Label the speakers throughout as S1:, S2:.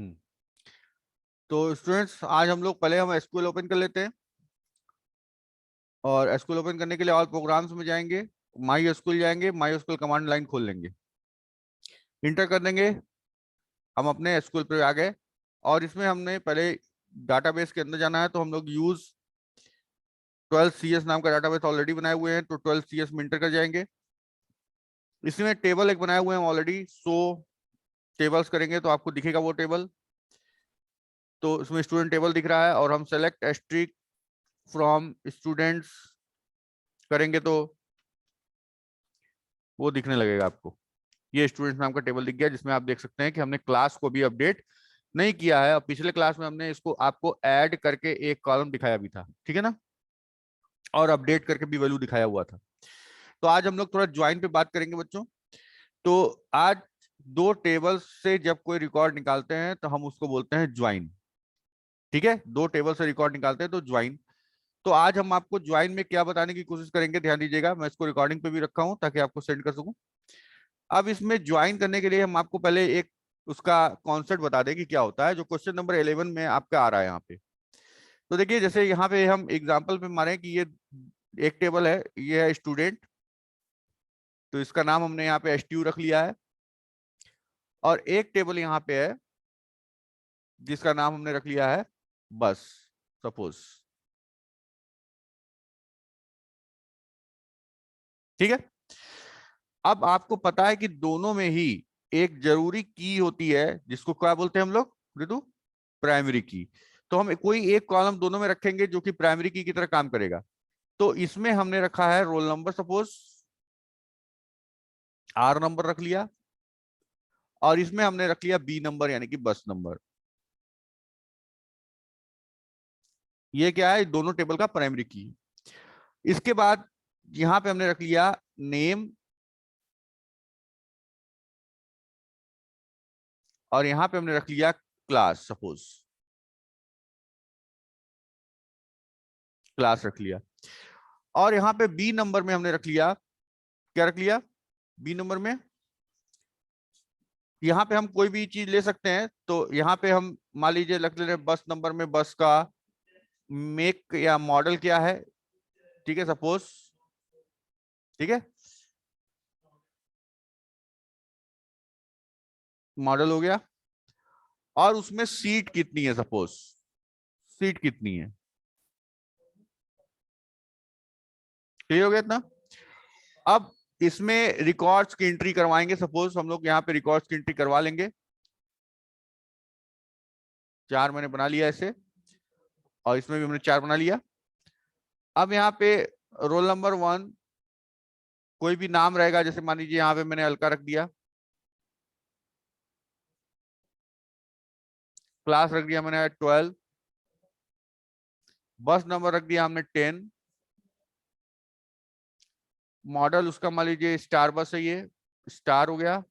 S1: हम्म। तो स्टूडेंट्स, आज हम लोग पहले हम एसक्यूएल ओपन कर लेते हैं, और एसक्यूएल ओपन करने के लिए ऑल प्रोग्राम्स में जाएंगे, माई एसक्यूएल जाएंगे, माई एसक्यूएल कमांड लाइन खोल लेंगे, इंटर कर देंगे। हम अपने एसक्यूएल पे आ गए, और इसमें हमने पहले डाटाबेस के अंदर जाना है, तो हम लोग यूज 12CS नाम का डाटाबेस ऑलरेडी बनाए हुए हैं, तो 12CS में इंटर कर जाएंगे। इसमें टेबल एक बनाए हुए हैं ऑलरेडी, सो टेबल्स करेंगे तो आपको दिखेगा वो टेबल। तो इसमें स्टूडेंट टेबल दिख रहा है, और हम सेलेक्ट एस्ट्रिक फ्रॉम स्टूडेंट्स करेंगे तो वो दिखने लगेगा आपको। ये स्टूडेंट्स नाम का टेबल दिख गया, जिसमें आप देख सकते हैं कि हमने क्लास को भी अपडेट नहीं किया है, और पिछले क्लास में हमने इसको आपको ऐड करके एक कॉलम दिखाया भी था, ठीक है ना, और अपडेट करके भी वैल्यू दिखाया हुआ था। तो आज हम लोग थोड़ा ज्वाइन पे बात करेंगे बच्चों। तो आज दो टेबल्स से जब कोई रिकॉर्ड निकालते हैं तो हम उसको बोलते हैं ज्वाइन। ठीक है, दो टेबल से रिकॉर्ड निकालते हैं तो ज्वाइन। तो आज हम आपको ज्वाइन में क्या बताने की कोशिश करेंगे, ध्यान दीजिएगा। मैं इसको रिकॉर्डिंग पे भी रखा हूं ताकि आपको सेंड कर सकूं। अब इसमें ज्वाइन करने के लिए हम आपको पहले एक उसका कॉन्सेप्ट बता दें कि क्या होता है, जो क्वेश्चन नंबर 11 में आपका आ रहा है यहाँ पे। तो देखिए, जैसे यहाँ पे हम एग्जाम्पल पे मारे कि ये एक टेबल है, ये है स्टूडेंट, तो इसका नाम हमने यहाँ पे STU रख लिया है। और एक टेबल यहाँ पे है जिसका नाम हमने रख लिया है बस, सपोज। ठीक है, अब आपको पता है कि दोनों में ही एक जरूरी की होती है, जिसको क्या बोलते हैं हम लोग ऋतु, प्राइमरी की। तो हम कोई एक कॉलम दोनों में रखेंगे जो कि प्राइमरी की तरह काम करेगा। तो इसमें हमने रखा है roll number, suppose R number रख लिया, और इसमें हमने रख लिया B नंबर यानी कि बस नंबर। ये क्या है, दोनों टेबल का प्राइमरी की। इसके बाद यहां पे हमने रख लिया नेम, और यहां पे हमने रख लिया क्लास, सपोज क्लास रख लिया। और यहाँ पे बी नंबर में हमने रख लिया, क्या रख लिया बी नंबर में, यहाँ पे हम कोई भी चीज ले सकते हैं। तो यहाँ पे हम मान लीजिए रख ले रहे हैं बस नंबर में बस का मेक या मॉडल क्या है, ठीक है, सपोज। ठीक है, मॉडल हो गया, और उसमें सीट कितनी है, सपोज सीट कितनी है। ठीक हो गया इतना। अब इसमें रिकॉर्ड्स की एंट्री करवाएंगे, सपोज हम लोग यहाँ पे रिकॉर्ड्स की एंट्री करवा लेंगे। 4 मैंने बना लिया ऐसे, और इसमें भी हमने 4 बना लिया। अब यहाँ पे रोल नंबर 1 कोई भी नाम रहेगा, जैसे मान लीजिए यहाँ पे मैंने अलका रख दिया, क्लास रख दिया मैंने 12, बस नंबर रख दिया हमने 10, मॉडल उसका मान लीजिए स्टार बस है, ये स्टार हो गया,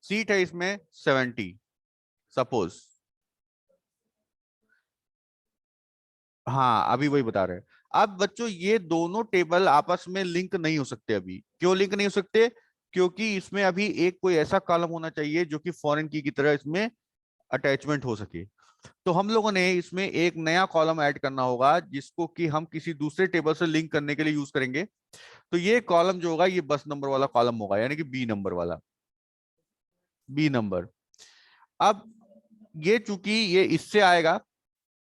S1: सीट है इसमें 70, सपोज। हाँ, अभी वही बता रहे हैं। अब बच्चों, ये दोनों टेबल आपस में लिंक नहीं हो सकते। अभी क्यों लिंक नहीं हो सकते, क्योंकि इसमें अभी एक कोई ऐसा कॉलम होना चाहिए जो कि फॉरेन की तरह इसमें अटैचमेंट हो सके। तो हम लोगों ने इसमें एक नया कॉलम ऐड करना होगा, जिसको कि हम किसी दूसरे टेबल से लिंक करने के लिए यूज करेंगे। तो ये कॉलम जो होगा, ये बस नंबर वाला कॉलम होगा, यानी कि बी नंबर वाला, बी नंबर। अब ये चूंकि ये इससे आएगा,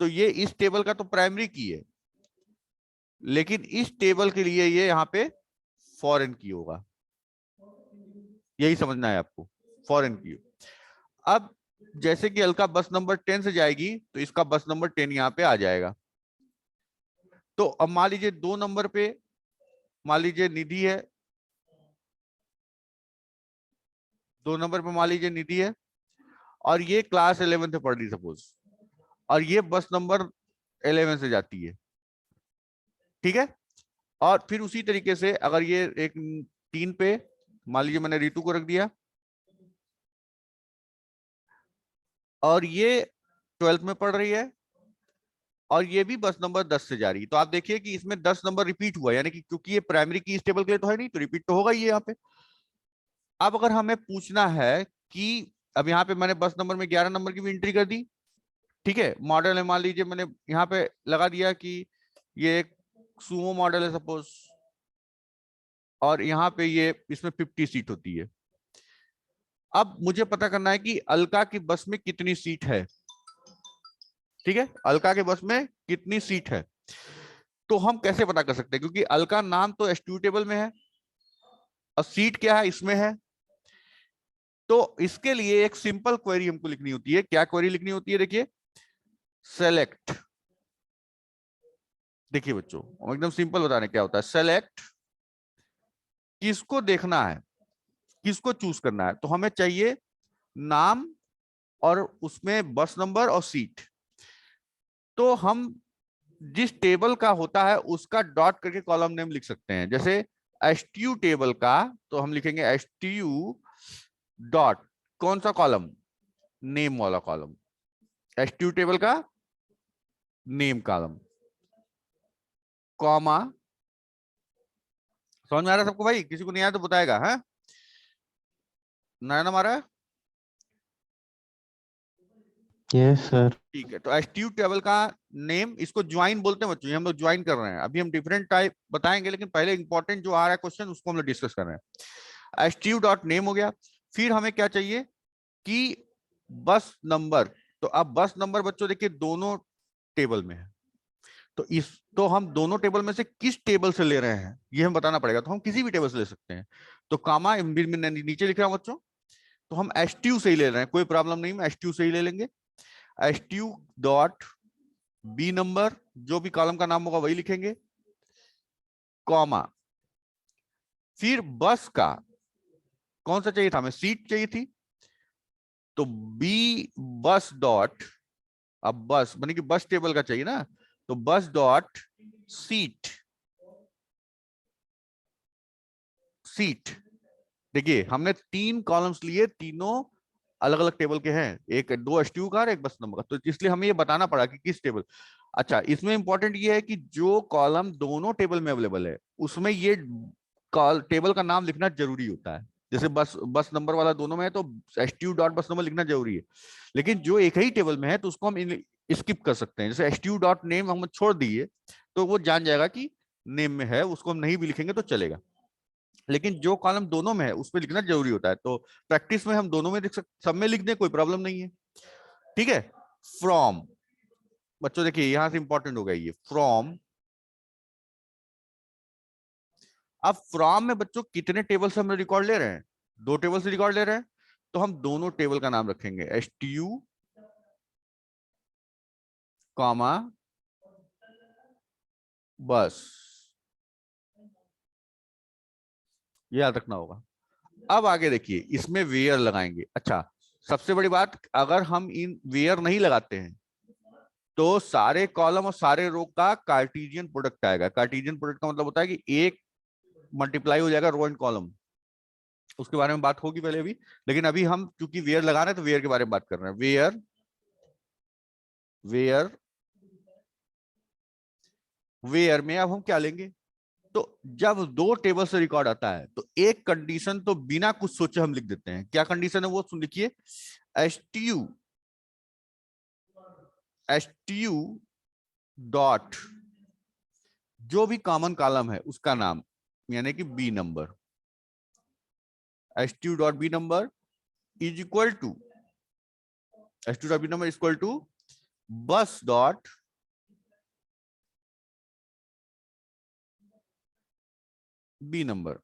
S1: तो ये इस टेबल का तो प्राइमरी की है, लेकिन इस टेबल के लिए ये यहाँ पे फॉरेन की होगा। यही समझना है आपको, फॉरेन की। अब जैसे कि अलका बस नंबर 10 से जाएगी, तो इसका बस नंबर 10 यहाँ पे आ जाएगा। तो अब मान लीजिए 2 नंबर पे मान लीजिए निधि है, 2 नंबर पे मान लीजिए निधि है, और ये क्लास 11 से पढ़ रही सपोज, और ये बस नंबर 11 से जाती है। ठीक है, और फिर उसी तरीके से अगर ये एक 3 पे मान लीजिए मैंने रितु को रख दिया, और ये 12th में पढ़ रही है, और ये भी बस नंबर 10 से जा रही है। तो आप देखिए कि इसमें 10 नंबर रिपीट हुआ, यानी कि क्योंकि ये प्राइमरी की इस टेबल के लिए तो है नहीं, तो रिपीट तो होगा ही यहाँ पे। अब अगर हमें पूछना है कि अब यहाँ पे मैंने बस नंबर में 11 नंबर की भी एंट्री कर दी, ठीक है। मॉडल है, मान लीजिए मैंने यहाँ पे लगा दिया कि ये एक सुमो मॉडल है सपोज, और यहाँ पे ये इसमें 50 सीट होती है। अब मुझे पता करना है कि अलका की बस में कितनी सीट है, ठीक है। अलका के बस में कितनी सीट है, तो हम कैसे पता कर सकते हैं, क्योंकि अलका नाम तो एसटीयू टेबल में है और सीट क्या है इसमें है। तो इसके लिए एक सिंपल क्वेरी हमको लिखनी होती है। क्या क्वेरी लिखनी होती है, देखिए, सेलेक्ट। देखिए बच्चों, हम एकदम सिंपल बता रहे हैं क्या होता है। सेलेक्ट, किसको देखना है, किसको चूज करना है, तो हमें चाहिए नाम और उसमें बस नंबर और सीट। तो हम जिस टेबल का होता है उसका डॉट करके कॉलम नेम लिख सकते हैं। जैसे एसटीयू टेबल का, तो हम लिखेंगे एसटीयू डॉट कौन सा कॉलम, नेम वाला कॉलम, एसटीयू टेबल का नेम कॉलम, कॉमा। समझ में आ रहा है सबको भाई? किसी को नहीं आया तो बताएगा, है नया नाम आ रहा है?
S2: Yes sir.
S1: ठीक है, तो एसटीयू टेबल का नेम, इसको ज्वाइन बोलते हैं बच्चों। ये हम लोग ज्वाइन कर रहे हैं, अभी हम डिफरेंट टाइप बताएंगे, लेकिन पहले इंपॉर्टेंट जो आ रहा है क्वेश्चन उसको हम लोग डिस्कस कर रहे हैं। एसटीयू डॉट नेम हो गया। फिर हमें क्या चाहिए कि बस नंबर। तो अब बस नंबर बच्चों देखिए दोनों टेबल में है, तो इस तो हम दोनों टेबल में से किस टेबल से ले रहे हैं ये हम बताना पड़ेगा। तो हम किसी भी टेबल से ले सकते हैं, तो कामा नीचे लिख रहा हूं बच्चों, तो हम एसटीयू से ही ले रहे हैं, कोई प्रॉब्लम नहीं, हम एसटीयू से ही ले लेंगे। एसटीयू डॉट बी नंबर, जो भी कॉलम का नाम होगा वही लिखेंगे, कॉमा। फिर बस का कौन सा चाहिए था, हमें सीट चाहिए थी, तो बी बस डॉट, अब बस बनी कि बस टेबल का चाहिए ना, तो बस डॉट सीट, सीट। देखिए हमने 3 कॉलम्स लिए, तीनों अलग अलग टेबल के हैं, एक 2 एसटीयू का और एक बस नंबर का, तो इसलिए हमें ये बताना पड़ा कि किस टेबल। अच्छा, इसमें इंपॉर्टेंट ये है कि जो कॉलम दोनों टेबल में अवेलेबल है उसमें ये कॉल टेबल का नाम लिखना जरूरी होता है। जैसे बस नंबर वाला दोनों में है तो एसटीयू डॉट बस नंबर लिखना जरूरी है। लेकिन जो एक ही टेबल में है तो उसको हम स्किप कर सकते हैं। जैसे एसटीयू डॉट नेम हम छोड़ दिए तो वो जान जाएगा कि नेम में है, उसको हम नहीं भी लिखेंगे तो चलेगा। लेकिन जो कॉलम दोनों में है उसमें लिखना जरूरी होता है, तो प्रैक्टिस में हम दोनों में लिख सकते, सब में लिख दें, कोई प्रॉब्लम नहीं है, ठीक है। फ्रॉम, बच्चों देखिए यहां से इंपॉर्टेंट हो गया ये फ्रॉम। अब फ्रॉम में बच्चों कितने टेबल से हम रिकॉर्ड ले रहे हैं, 2 टेबल से रिकॉर्ड ले रहे हैं, तो हम दोनों टेबल का नाम रखेंगे, एसटीयू कॉमा बस, ये याद रखना होगा। अब आगे देखिए, इसमें वेयर लगाएंगे। अच्छा, सबसे बड़ी बात, अगर हम इन वेयर नहीं लगाते हैं तो सारे कॉलम और सारे रो का कार्टेशियन प्रोडक्ट आएगा। कार्टेशियन प्रोडक्ट का मतलब होता है कि एक मल्टीप्लाई हो जाएगा रो एंड कॉलम, उसके बारे में बात होगी पहले अभी। लेकिन अभी हम क्योंकि वेयर लगा रहे हैं तो वेयर के बारे में बात कर रहे हैं। वेयर, वेयर, वेयर में अब हम क्या लेंगे, तो जब 2 टेबल से रिकॉर्ड आता है तो एक कंडीशन तो बिना कुछ सोचे हम लिख देते हैं। क्या कंडीशन है वो सुन लिखिए, एसटीयू, एसटीयू डॉट जो भी कॉमन कॉलम है उसका नाम, यानी कि B number, STU dot B number is equal to, STU dot B number is equal to bus dot B number,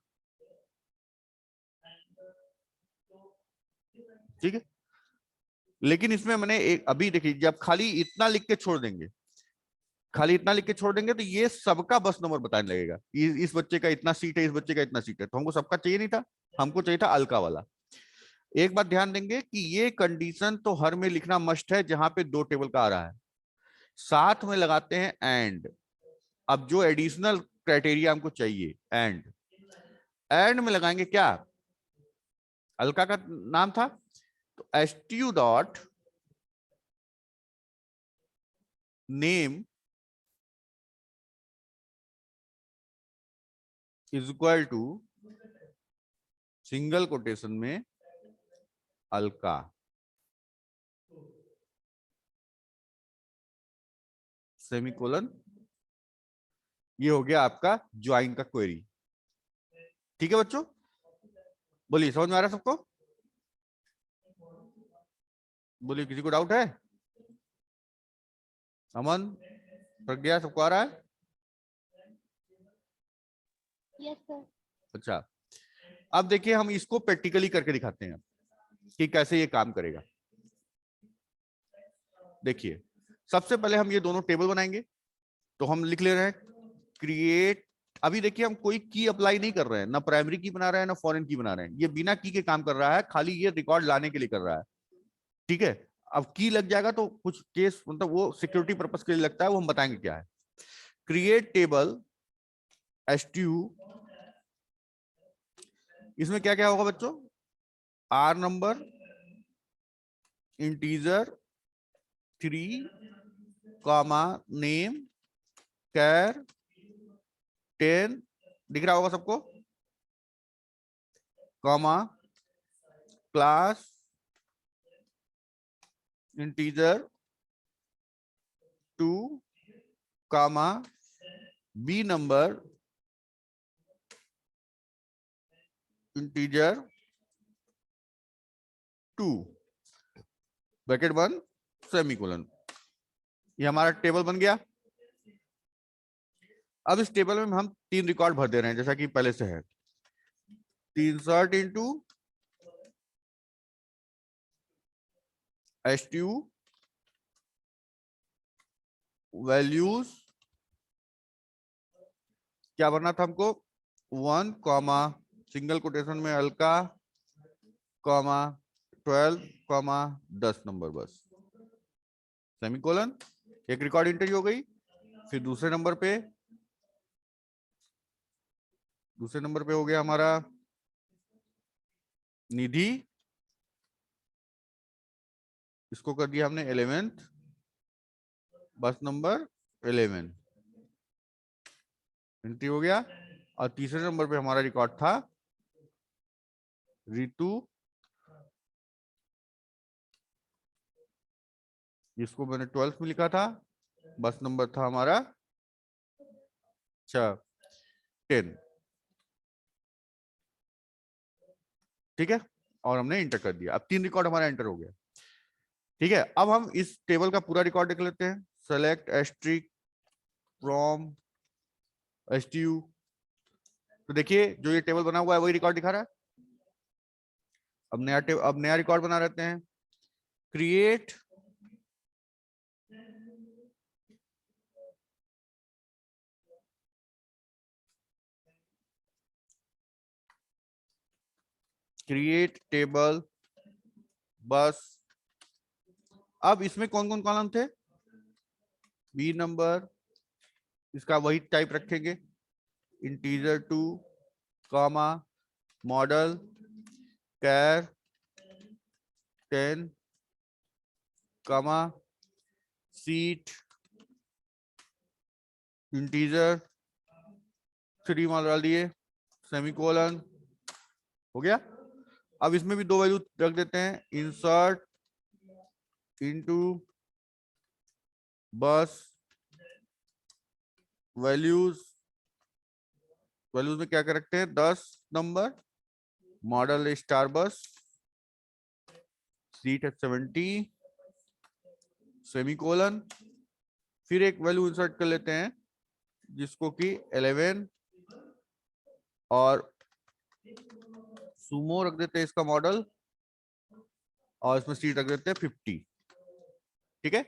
S1: ठीक है। लेकिन इसमें मैंने एक अभी देखिए, जब खाली इतना लिख के छोड़ देंगे, खाली इतना लिख के छोड़ देंगे तो ये सबका बस नंबर बताने लगेगा, इस बच्चे का इतना सीट है, इस बच्चे का इतना सीट है, तो हमको सबका चाहिए नहीं था, हमको चाहिए था अलका वाला। एक बात ध्यान देंगे कि ये कंडीशन तो हर में लिखना मस्ट है जहां पे 2 टेबल का आ रहा है। साथ में लगाते हैं एंड। अब जो एडिशनल क्राइटेरिया हमको चाहिए, एंड, एंड में लगाएंगे क्या, अलका का नाम था तो STU dot name is equal to single quotation में अलका, सेमीकोलन, ये हो गया आपका ज्वाइन का क्वेरी। ठीक है बच्चों, बोलिए समझ में आ रहा है सबको? बोलिए, किसी को डाउट है? अमन, प्रज्ञा, सबको आ रहा है?
S3: Yes sir.
S1: अच्छा, अब देखिए हम इसको प्रैक्टिकली करके दिखाते हैं कि कैसे ये काम करेगा। देखिए, सबसे पहले हम ये दोनों टेबल बनाएंगे, तो हम लिख ले रहे हैं क्रिएट। अभी देखिए हम कोई की अप्लाई नहीं कर रहे हैं, ना प्राइमरी की बना रहे हैं ना फॉरेन की बना रहे हैं, ये बिना की के काम कर रहा है, खाली ये रिकॉर्ड लाने के लिए कर रहा है। ठीक है, अब की लग जाएगा तो कुछ केस मतलब वो सिक्योरिटी पर्पस के लिए लगता है, वो हम बताएंगे क्या है। क्रिएट टेबल एसटीयू, इसमें क्या क्या होगा बच्चों? R number, integer 3, comma name, char 10, दिख रहा होगा सबको, comma class integer 2, comma B number integer 2, bracket बंद, सेमीकोलन। ये हमारा टेबल बन गया। अब इस टेबल में हम 3 रिकॉर्ड भर दे रहे हैं जैसा कि पहले से है। 3 सर्ट इंटू एसटीयू वैल्यूज, क्या भरना था हमको? 1, कॉमा सिंगल कोटेशन में अलका, कॉमा 12, कॉमा 10 नंबर बस, सेमीकोलन। एक रिकॉर्ड एंट्री हो गई। फिर दूसरे नंबर पे हो गया हमारा निधि, इसको कर दिया हमने 11th, बस नंबर 11 एंट्री हो गया। और तीसरे नंबर पे हमारा रिकॉर्ड था रितु, जिसको मैंने 12th में लिखा था, बस नंबर था हमारा 10। ठीक है, और हमने इंटर कर दिया। अब 3 रिकॉर्ड हमारा एंटर हो गया। ठीक है, अब हम इस टेबल का पूरा रिकॉर्ड देख लेते हैं। सेलेक्ट एस्ट्रिक फ्रॉम एसटीयू, तो देखिए जो ये टेबल बना हुआ है वही रिकॉर्ड दिखा रहा है। अब नया रिकॉर्ड बना रहते हैं। क्रिएट टेबल बस। अब इसमें कौन कौन कॉलम थे? बी नंबर, इसका वही टाइप रखेंगे, इंटीजर 2, कॉमा मॉडल कैर 10, कॉमा सीट इंटीजर 3 मान डाल दिए, सेमीकोलन। हो गया। अब इसमें भी 2 वैल्यू रख देते हैं, इंसर्ट इनटू बस वैल्यूज में क्या क्या रखते हैं? 10 नंबर, मॉडल स्टार बस, सीट है 70, सेमीकोलन। फिर एक वैल्यू इंसर्ट कर लेते हैं जिसको कि 11 और सुमो रख देते हैं इसका मॉडल, और इसमें सीट रख देते हैं 50। ठीक है,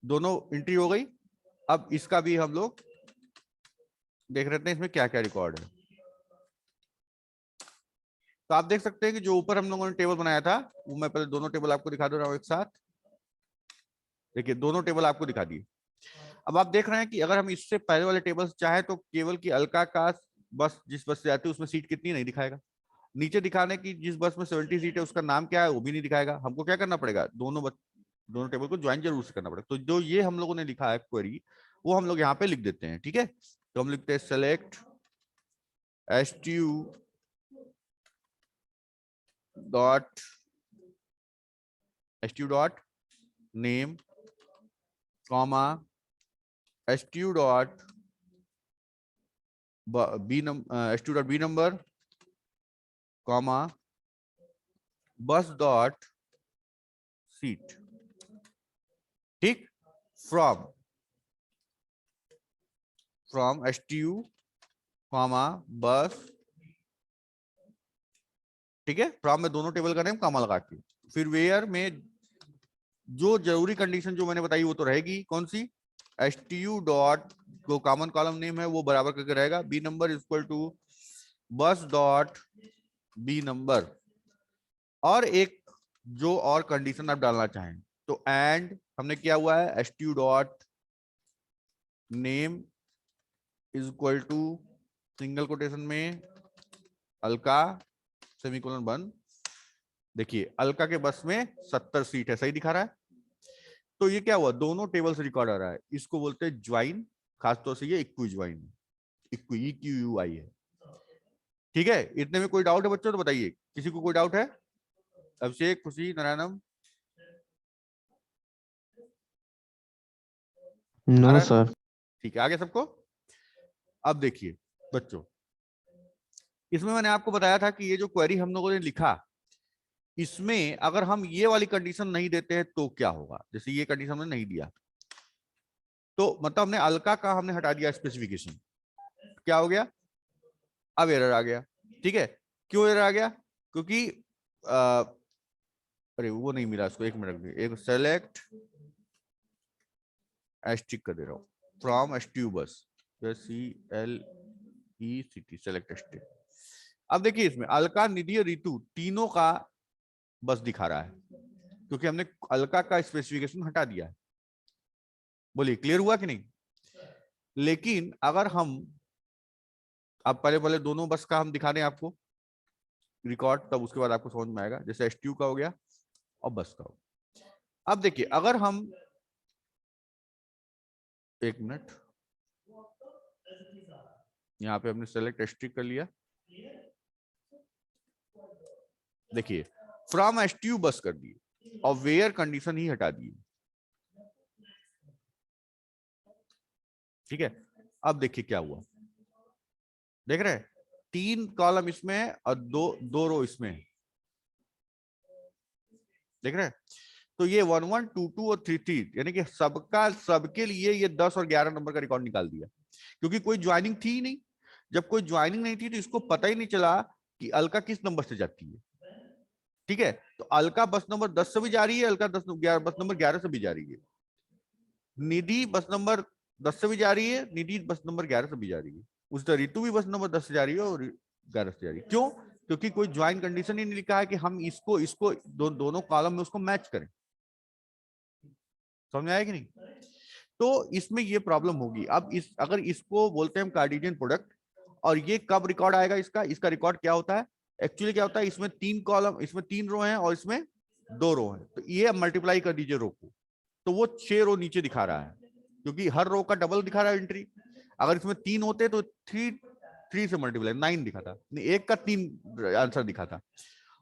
S1: दोनों एंट्री हो गई। अब इसका भी हम लोग देख रहे हैं इसमें क्या क्या रिकॉर्ड है। तो आप देख सकते हैं कि जो ऊपर हम लोगों ने टेबल बनाया था, वो मैं पहले दोनों टेबल आपको दिखा दे रहा हूं एक साथ। देखिए दोनों टेबल आपको दिखा दिए। अब आप देख रहे हैं कि अगर हम इससे पहले वाले टेबल चाहे तो केवल की अलका का बस जिस बस से आती है उसमें सीट कितनी नहीं दिखाएगा, नीचे दिखाने की जिस बस में 70 सीट है उसका नाम क्या है वो भी नहीं दिखाएगा। हमको क्या करना पड़ेगा? दोनों टेबल को ज्वाइन जरूर से करना पड़ेगा। तो जो ये हम लोगों ने लिखा है क्वेरी, वो हम लोग यहाँ पे लिख देते हैं। ठीक है, तो हम लिखते हैं select STU dot stu dot name comma stu dot B number comma bus dot seat, ठीक, फ्रॉम stu कॉमा बस, ठीक है, फ्रॉम में दोनों टेबल का नेम कॉमा लगा के, फिर वेयर में जो जरूरी कंडीशन जो मैंने बताई वो तो रहेगी, कौन सी, stu डॉट जो कॉमन कॉलम नेम है वो बराबर करके रहेगा B number equal to bus dot B number, और एक जो और कंडीशन आप डालना चाहें तो एंड हमने किया हुआ है stu dot name is equal to single quotation में अलका सेमीकोलन बंद। देखिए अलका के बस में 70 सीट है, सही दिखा रहा है। तो ये क्या हुआ, दोनों टेबल से रिकॉर्ड आ रहा है, इसको बोलते हैं ज्वाइन, खासतौर से ये इक्वी ज्वाइन, इक्वी EQUI है, ठीक है। इतने में कोई डाउट है बच्चों तो बताइए, किसी को कोई डाउट है? अभिषेक, खुशी, नारायणम,
S2: नो सर।
S1: ठीक है, आगे सबको। अब देखिए बच्चों, इसमें मैंने आपको बताया था कि ये जो क्वेरी हम लोगों ने लिखा, इसमें अगर हम ये वाली कंडीशन नहीं देते हैं तो क्या होगा, जैसे ये कंडीशन हमने नहीं दिया तो मतलब हमने अलका का हमने हटा दिया स्पेसिफिकेशन, क्या हो गया, अब एरर आ गया, ठीक है। क्यों एरर आ गया, क्योंकि अरे वो नहीं मिला इसको, एक मिनट, एक सेलेक्ट एस्टिक कर दे रहा हूँ फ्रॉम stu बस, CLECT सेलेक्ट एस्टिक। अब देखिए इसमें अलका, निधि और रितु तीनों का बस दिखा रहा है, क्योंकि हमने अलका का स्पेसिफिकेशन हटा दिया है। बोलिए क्लियर हुआ कि नहीं? लेकिन अगर हम अब पहले पहले दोनों बस का हम दिखा रहे हैं आपको रिकॉर्ड, तब उसके बाद आपको समझ में आएगा, जैसे stu का हो गया और बस का हो। अब देखिए अगर हम, एक मिनट, यहाँ पे हमने सेलेक्ट एस्ट्रिक कर लिया, देखिए फ्रॉम stu बस कर दिए और वेयर कंडीशन ही हटा दी, ठीक है। अब देखिए क्या हुआ, देख रहे हैं 3 कॉलम इसमें है और दो रो इसमें है, देख रहे हैं। तो ये 1 1 2 2 और 3 3 यानी कि सबका सबके लिए ये 10 और 11 नंबर का रिकॉर्ड निकाल दिया, क्योंकि कोई ज्वाइनिंग थी ही नहीं। जब कोई ज्वाइनिंग नहीं थी तो इसको पता ही नहीं चला कि अलका किस नंबर से जाती है, ठीक है। तो अलका बस नंबर 10 से भी जा रही है, अलका बस नंबर 11 से भी जा रही है, निधि बस नंबर 10 से भी जा रही है, निधि बस नंबर 11 से भी जा रही है, उस तरह रितु भी बस नंबर 10 से जा रही है और 11 से जा रही है। क्यों? क्योंकि कोई ज्वाइन कंडीशन ही नहीं लिखा है कि हम इसको इसको दोनों कॉलम में उसको मैच करें। समझ में आया कि नहीं? तो इसमें ये प्रॉब्लम होगी। अब अगर इसको बोलते हैं हम कार्टेशियन प्रोडक्ट, और ये कब रिकॉर्ड आएगा, इसका रिकॉर्ड क्या होता है, एक्चुअली क्या होता है, इसमें 3 कॉलम, इसमें 3 रो हैं और इसमें 2 रो हैं, तो ये मल्टीप्लाई कर दीजिए रो को, तो वो 6 रो नीचे दिखा रहा है, क्योंकि हर रो का डबल दिखा रहा है एंट्री। अगर इसमें 3 होते तो 3 से मल्टीप्लाई 9 दिखा था, एक का 3 आंसर दिखा था।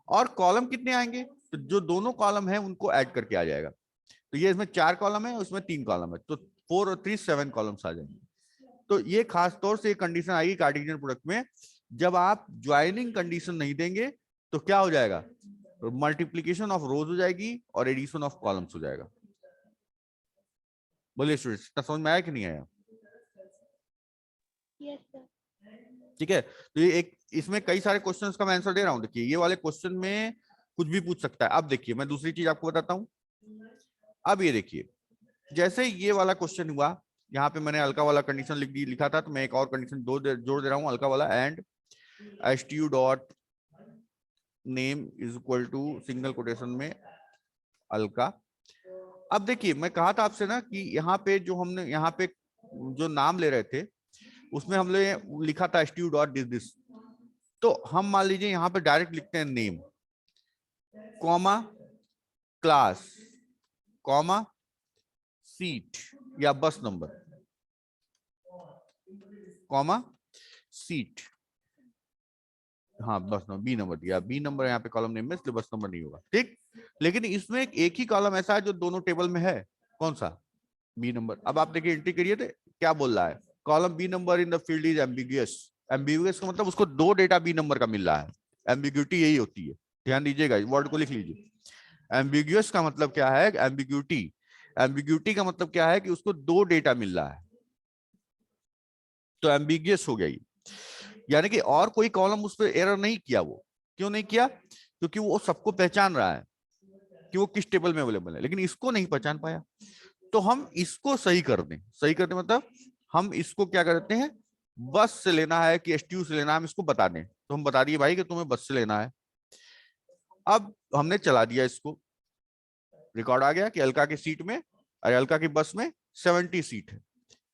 S1: और कॉलम कितने आएंगे, तो जो दोनों कॉलम है उनको ऐड करके आ जाएगा। तो ये इसमें 4 कॉलम है, उसमें 3 कॉलम है, तो 4 और 3 7 कॉलम्स आ जाएंगे। तो ये खास तौर से कंडीशन आएगी कार्टेशियन प्रोडक्ट में, जब आप ज्वाइनिंग कंडीशन नहीं देंगे तो क्या हो जाएगा, मल्टीप्लीकेशन ऑफ रोज हो जाएगी और एडिशन ऑफ कॉलम्स हो जाएगा। बोलिए स्टूडेंट्स, समझ में आया कि नहीं आया? ठीक है। तो ये एक, इसमें कई सारे क्वेश्चंस का मैं आंसर दे रहा हूं। देखिए ये वाले क्वेश्चन में कुछ भी पूछ सकता है। अब देखिए मैं दूसरी चीज आपको बताता हूं। अब ये देखिए, जैसे ये वाला क्वेश्चन हुआ, यहाँ पे मैंने अलका वाला कंडीशन लिखा था, तो मैं एक और कंडीशन जोड़ दे रहा हूँ, अलका वाला, and stu dot name is equal to single quotation में अलका। अब देखिए मैं कहा था आपसे ना कि यहाँ पे जो हमने यहाँ पे जो नाम ले रहे थे उसमें हमने लिखा था stu डॉट दिस, तो हम मान लीजिए यहाँ पे डायरेक्ट लिखते हैं name comma class comma seat या बस नंबर कॉमा सीट, हाँ बस नंबर, बी नंबर दिया, बी नंबर यहाँ पे कॉलम नेम में, इसलिए बस नंबर नहीं होगा, ठीक। लेकिन इसमें एक ही कॉलम ऐसा है जो दोनों टेबल में है, कौन सा, बी नंबर। अब आप देखिए एंट्री करिए थे, क्या बोल रहा है, column B number in the field is ambiguous. Ambiguous का मतलब उसको दो डेटा बी नंबर का मिल रहा है, एम्बिग्यूटी यही होती है, ध्यान दीजिएगा, वर्ड को लिख लीजिए। एम्बिगुअस का मतलब क्या है, एम्बिग्यूटी, एम्बिग्यूटी का मतलब क्या है कि उसको दो डेटा मिल रहा है, तो एम्बिगियस हो गई। यानी कि और कोई कॉलम उस पर एरर नहीं किया, वो क्यों नहीं किया, क्योंकि वो सबको पहचान रहा है कि वो किस टेबल में अवेलेबल है, लेकिन इसको नहीं पहचान पाया। तो हम इसको सही कर दें, सही कर दें मतलब हम इसको क्या करते हैं, बस से लेना है कि एसटीयू से लेना है, हम इसको बता दें, तो हम बता दिए भाई कि तुम्हें बस से लेना है। अब हमने चला दिया इसको, रिकॉर्ड आ गया कि अलका की सीट में, अरे अलका की बस में 70 सीट है,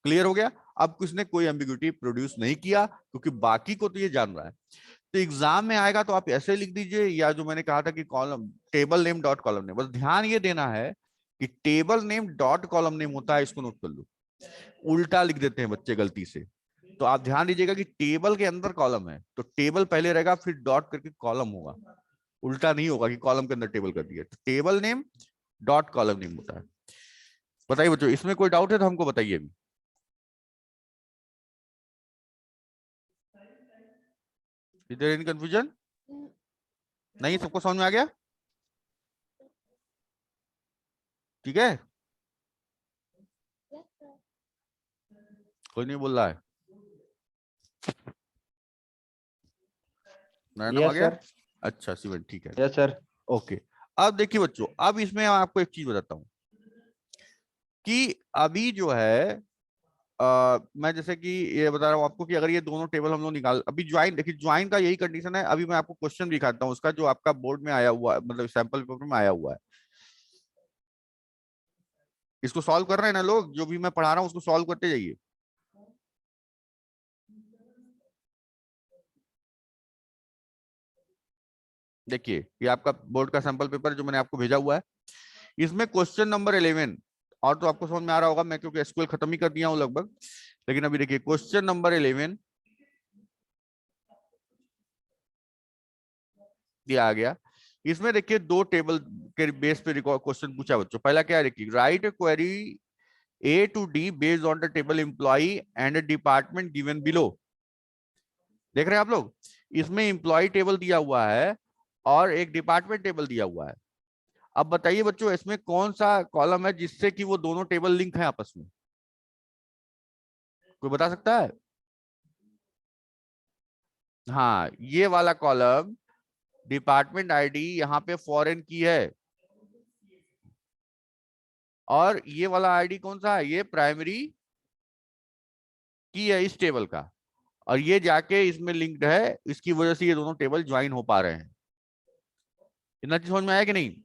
S1: क्लियर हो गया। अब किसने कोई एम्बिग्यूटी प्रोड्यूस नहीं किया, क्योंकि बाकी को तो ये जान रहा है। तो एग्जाम में आएगा तो आप ऐसे लिख दीजिए, या जो मैंने कहा था कि column table name dot column name, बस ध्यान ये देना है कि table name dot column name होता है, इसको नोट कर लो। उल्टा लिख देते हैं बच्चे गलती से, तो आप ध्यान दीजिएगा कि टेबल के अंदर कॉलम है तो टेबल पहले रहेगा, फिर डॉट करके कॉलम होगा, उल्टा नहीं होगा कि कॉलम के अंदर टेबल कर दिया। तो table name dot column name होता है। बताइए बच्चों, इसमें कोई डाउट है तो हमको बताइए अभी। इधर एनी कंफ्यूजन नहीं, सबको समझ में आ गया, ठीक है, कोई नहीं बोल रहा है, नैनम आ
S2: यस
S1: गया,
S2: सर।
S1: अच्छा शिवन ठीक है,
S2: यस सर।
S1: ओके। अब देखिए बच्चों, अब इसमें आपको एक चीज बताता हूं कि अभी जो है मैं जैसे कि ये बता रहा हूँ आपको कि अगर ये दोनों टेबल हम लोग निकाल, अभी ज्वाइन, देखिए ज्वाइन का यही कंडीशन है। अभी मैं आपको क्वेश्चन दिखाता हूँ उसका, जो आपका बोर्ड में आया हुआ है, मतलब सैंपल पेपर में आया हुआ है। इसको सॉल्व कर रहे हैं ना लोग, जो भी मैं पढ़ा रहा हूँ उसको सॉल्व करते जाइए। देखिए ये आपका बोर्ड का सैंपल पेपर जो मैंने आपको भेजा हुआ है, इसमें क्वेश्चन नंबर 11, और तो आपको समझ में आ रहा होगा, मैं क्योंकि एसक्यूएल खत्म ही कर दिया हूँ लगभग। लेकिन अभी देखिए क्वेश्चन नंबर 11 दिया आ गया। इसमें देखिए दो टेबल के बेस पे क्वेश्चन पूछा बच्चों। पहला क्या है, देखिए write query A to D based on the table employee and department given below. देख रहे हैं आप लोग, इसमें एम्प्लॉय टेबल दिया हुआ है और एक डिपार्टमेंट टेबल दिया हुआ है। अब बताइए बच्चों, इसमें कौन सा कॉलम है जिससे कि वो दोनों टेबल लिंक है आपस में, कोई बता सकता है। हाँ, ये वाला कॉलम डिपार्टमेंट आईडी यहाँ पे फॉरेन की है, और ये वाला आईडी कौन सा है, ये प्राइमरी की है इस टेबल का, और ये जाके इसमें लिंक्ड है, इसकी वजह से ये दोनों टेबल ज्वाइन हो पा रहे हैं। इतना चीज समझ में आया कि नहीं।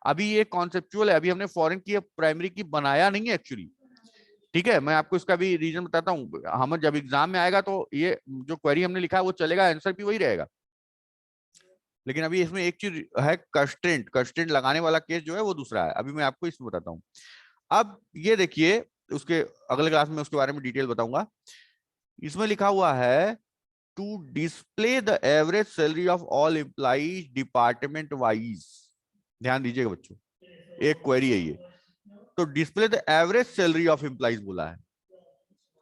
S1: अभी ये कॉन्सेप्चुअल है, अभी हमने फॉरेन की प्राइमरी की बनाया नहीं है एक्चुअली, ठीक है। मैं आपको इसका भी रीजन बताता हूँ, हम जब एग्जाम में आएगा तो ये जो क्वेरी हमने लिखा है वो चलेगा, आंसर भी वही रहेगा। लेकिन अभी इसमें एक चीज है, कंस्ट्रेंट, कंस्ट्रेंट लगाने वाला केस जो है वो दूसरा है, अभी मैं आपको इसमें बताता हूँ। अब ये देखिए, उसके अगले क्लास में उसके बारे में डिटेल बताऊंगा। इसमें लिखा हुआ है to display the average salary of all employees department wise. ध्यान दीजिएगा बच्चों, एक क्वेरी है ये, तो display the average salary of employees बोला है,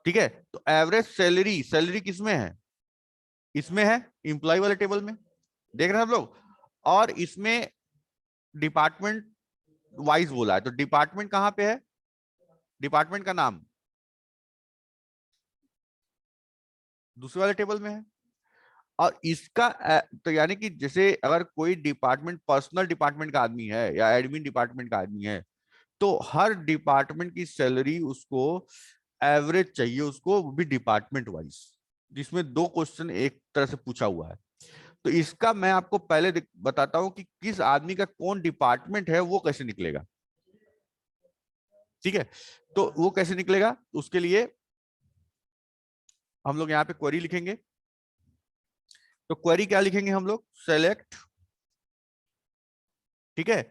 S1: ठीक है। तो एवरेज सैलरी, सैलरी किसमें है, इसमें है, इंप्लॉय वाले टेबल में, देख रहे हैं आप लोग। और इसमें डिपार्टमेंट वाइज बोला है, तो डिपार्टमेंट कहां पे है, डिपार्टमेंट का नाम दूसरे वाले टेबल में है। और इसका तो यानी कि जैसे अगर कोई डिपार्टमेंट पर्सनल डिपार्टमेंट का आदमी है या एडमिन डिपार्टमेंट का आदमी है, तो हर डिपार्टमेंट की सैलरी उसको एवरेज चाहिए उसको, वो भी डिपार्टमेंट वाइज, जिसमें दो क्वेश्चन एक तरह से पूछा हुआ है। तो इसका मैं आपको पहले बताता हूं कि किस आदमी का कौन डिपार्टमेंट है, वो कैसे निकलेगा, ठीक है। तो वो कैसे निकलेगा, उसके लिए हम लोग यहाँ पे क्वेरी लिखेंगे। तो क्वेरी क्या लिखेंगे हम लोग, सेलेक्ट, ठीक है।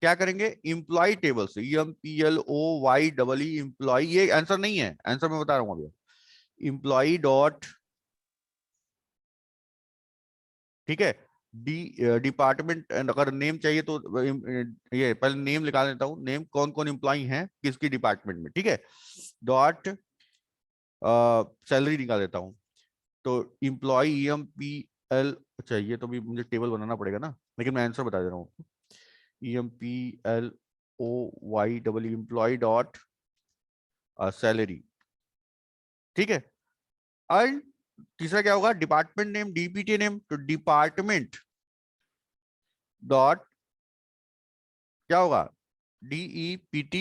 S1: क्या करेंगे, इंप्लॉय टेबल से, EMPLOY एम्प्लॉय, ये आंसर नहीं है, आंसर मैं बता रहा हूं अभी। इंप्लॉय डॉट ठीक है। डिपार्टमेंट, अगर नेम चाहिए तो ये पहले नेम निकाल देता हूँ, नेम कौन कौन एम्प्लॉई हैं किसकी डिपार्टमेंट में, ठीक है। डॉट सैलरी निकाल देता हूँ। तो इम्प्लॉय EMPL चाहिए तो भी मुझे टेबल बनाना पड़ेगा ना, लेकिन मैं आंसर बता दे रहा हूँ। EMPLOY एम्प्लॉय डॉट सैलरी, ठीक है। एंड तीसरा क्या होगा, डिपार्टमेंट नेम DPT नेम, तो डिपार्टमेंट डॉट क्या होगा, DEPT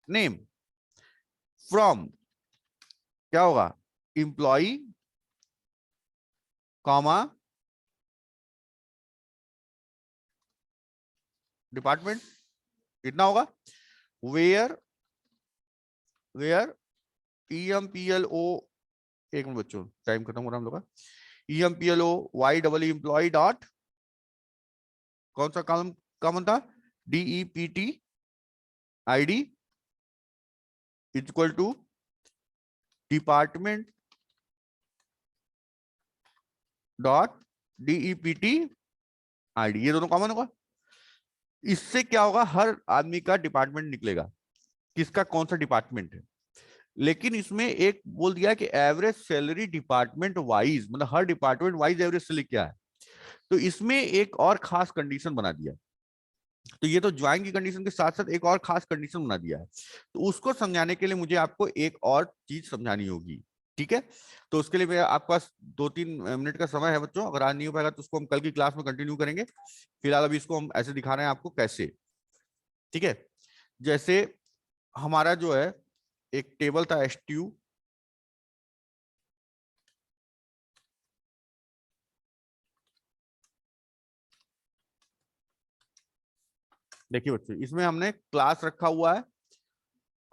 S1: नेम फ्रॉम क्या होगा, एम्प्लॉय कॉमा डिपार्टमेंट, इतना होगा। वेयर वेयर EMPLO, एक मिनट बच्चों टाइम खत्म हो रहा है हम लोग का। EMPLOY एम्प्लॉय डॉट कौन सा कॉलम कॉमन था, DEPT ID equal to department dot DEPT ID, ये दोनों कॉमन होगा। इससे क्या होगा, हर आदमी का डिपार्टमेंट निकलेगा, किसका कौन सा डिपार्टमेंट है। लेकिन इसमें एक बोल दिया कि एवरेज सैलरी डिपार्टमेंट वाइज, मतलब हर डिपार्टमेंट वाइज एवरेज सैलरी क्या है। तो इसमें एक और खास कंडीशन बना दिया। तो ये तो ज्वाइन की कंडीशन के साथ साथ एक और खास कंडीशन बना दिया है। तो उसको समझाने के लिए मुझे आपको एक और चीज समझानी होगी, ठीक है। तो उसके लिए मेरे आपके पास 2-3 मिनट का समय है बच्चों, अगर आज नहीं हो पाएगा तो उसको हम कल की क्लास में कंटिन्यू करेंगे। फिलहाल अभी इसको हम ऐसे दिखा रहे हैं आपको कैसे, ठीक है। जैसे हमारा जो है एक टेबल था STU, देखिए बच्चों इसमें हमने क्लास रखा हुआ है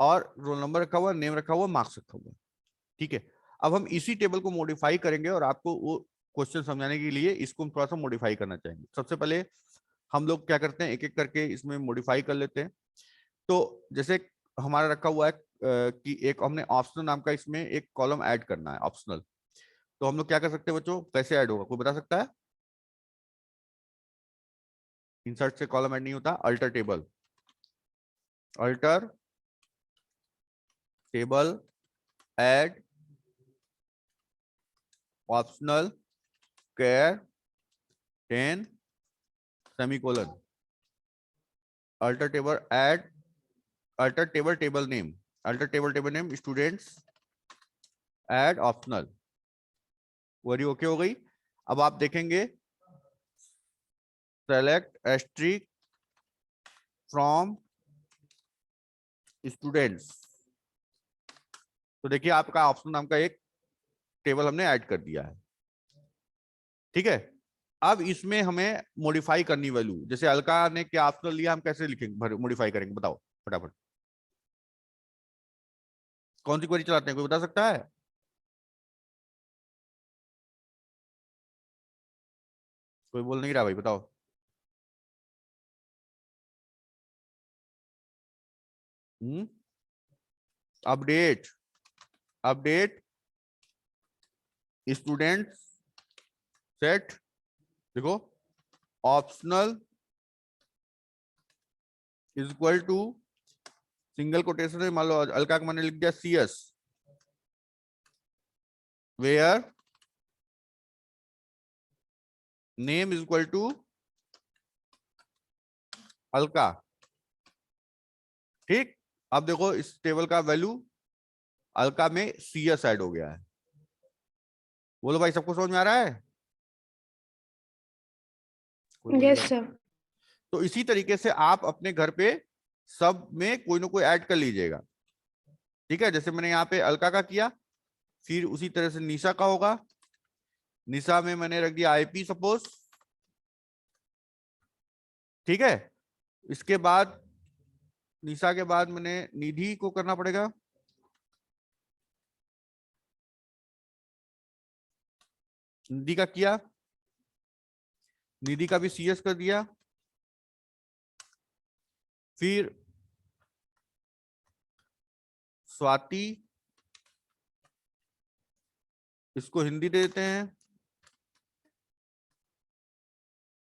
S1: और रोल नंबर रखा हुआ है, नेम रखा हुआ है, मार्क्स रखा हुआ है, ठीक है। अब हम इसी टेबल को मॉडिफाई करेंगे और आपको वो क्वेश्चन समझाने के लिए इसको हम थोड़ा सा मॉडिफाई करना चाहेंगे। सबसे पहले हम लोग क्या करते हैं, एक एक करके इसमें मॉडिफाई कर लेते हैं। तो जैसे हमारा रखा हुआ है कि एक हमने ऑप्शनल नाम का इसमें एक कॉलम ऐड करना है, ऑप्शनल। तो हम लोग क्या कर सकते हैं बच्चों, कैसे ऐड होगा, कोई बता सकता है। इंसर्ट से कॉलम ऐड नहीं होता, alter table, alter table add optional care 10 semicolon, alter table add alter table table name, alter table name students add optional, worry okay हो गई। अब आप देखेंगे सेलेक्ट एस्ट्रिक फ्रॉम स्टूडेंट्स, तो देखिए आपका ऑप्शनल नाम का एक टेबल हमने ऐड कर दिया है, ठीक है। अब इसमें हमें मॉडिफाई करनी वैल्यू, जैसे अलका ने क्या ऑप्शनल लिया, हम कैसे लिखेंगे, मॉडिफाई करेंगे, बताओ फटाफट। कौन सी क्वेरी चलाते हैं, कोई बता सकता है। कोई बोल नहीं रहा भाई, बताओ। अपडेट अपडेट स्टूडेंट सेट, देखो optional is equal to single quotation में मान लो अलका का मैंने लिख दिया CS, where name is equal to Alka, ठीक। अब देखो इस टेबल का वैल्यू अलका में CS ऐड हो गया है। बोलो भाई सबको समझ में आ रहा है, कोई
S3: यस
S1: बोलेगा।
S3: सर।
S1: तो इसी तरीके से आप अपने घर पे सब में कोई ना कोई ऐड कर लीजिएगा, ठीक है। जैसे मैंने यहाँ पे अलका का किया, फिर उसी तरह से निशा का होगा, निशा में मैंने रख दिया IP सपोज, ठीक है। इसके बाद निशा के बाद मैंने निधि को करना पड़ेगा, निधि का किया, निधि का भी CS कर दिया, फिर स्वाति, इसको हिंदी दे देते हैं,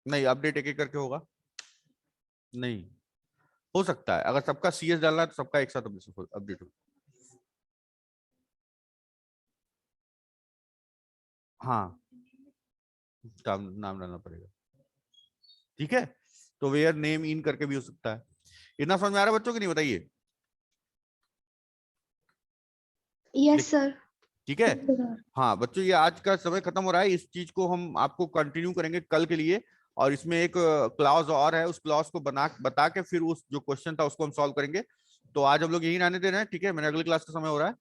S1: नहीं, अपडेट एक एक करके होगा नहीं, हो सकता है अगर सबका CS डालना है तो सबका एक साथ अपडेट हो। हाँ, नाम डालना पड़ेगा, ठीक है। तो वेयर नेम इन करके भी हो सकता है। इतना समझ में आ रहा है बच्चों की नहीं, बताइए।
S3: Yes sir.
S1: ठीक है। हाँ बच्चों, ये आज का समय खत्म हो रहा है, इस चीज को हम आपको कंटिन्यू करेंगे कल के लिए। और इसमें एक क्लॉज और है, उस क्लॉज को बता के फिर उस जो क्वेश्चन था उसको हम सॉल्व करेंगे। तो आज हम लोग यही रहने दे रहे हैं, ठीक है। मैंने अगली क्लास का समय हो रहा है।